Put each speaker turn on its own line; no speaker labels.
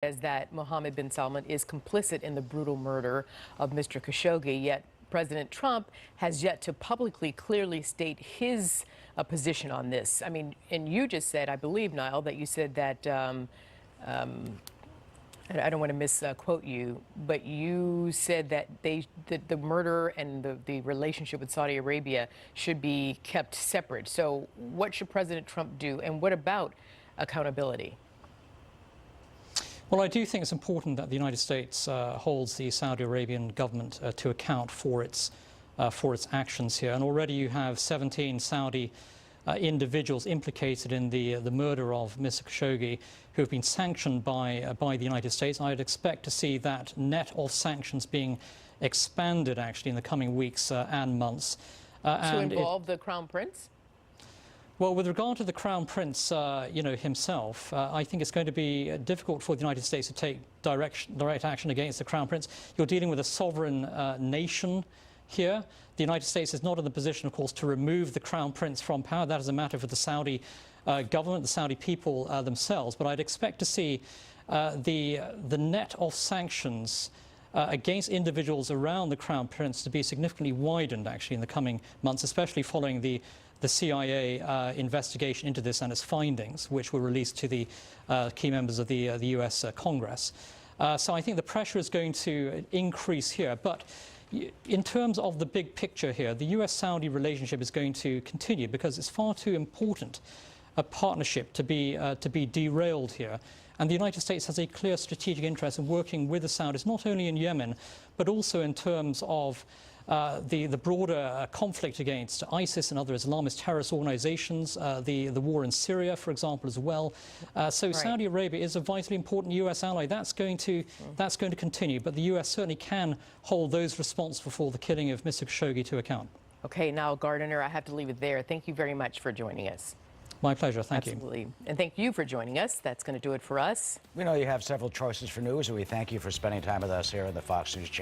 Says that Mohammed bin Salman is complicit in the brutal murder of Mr. Khashoggi, yet President Trump has yet to publicly clearly state his position on this. I mean, and you just said, I believe, Nile, that you said that, I don't want to misquote you, but you said that the murder and the relationship with Saudi Arabia should be kept separate. So what should President Trump do, and what about accountability?
Well, I do think it's important that the United States holds the Saudi Arabian government to account for its actions here. And already you have 17 Saudi individuals implicated in the murder of Mr. Khashoggi who have been sanctioned by the United States. I'd expect to see that net of sanctions being expanded actually in the coming weeks and months.
To involve the Crown Prince?
Well, with regard to the Crown Prince, himself, I think it's going to be difficult for the United States to take direct action against the Crown Prince. You're dealing with a sovereign nation here. The United States is not in the position, of course, to remove the Crown Prince from power. That is a matter for the Saudi government, the Saudi people themselves. But I'd expect to see the net of sanctions against individuals around the Crown Prince to be significantly widened, actually, in the coming months, especially following the CIA investigation into this and its findings, which were released to the key members of the U.S. Congress. So I think the pressure is going to increase here. But in terms of the big picture here, the U.S.-Saudi relationship is going to continue because it's far too important a partnership to be derailed here. And the United States has a clear strategic interest in working with the Saudis, not only in Yemen, but also in terms of the broader conflict against ISIS and other Islamist terrorist organizations, the war in Syria, for example, as well. So right. Saudi Arabia is a vitally important U.S. ally. That's going to continue, but the U.S. certainly can hold those responsible for the killing of Mr. Khashoggi to account.
Okay, Nile Gardiner, I have to leave it there. Thank you very much for joining us.
My pleasure. Thank you.
Absolutely. And thank you for joining us. That's going to do it for us.
We know you have several choices for news, and we thank you for spending time with us here on the Fox News Channel.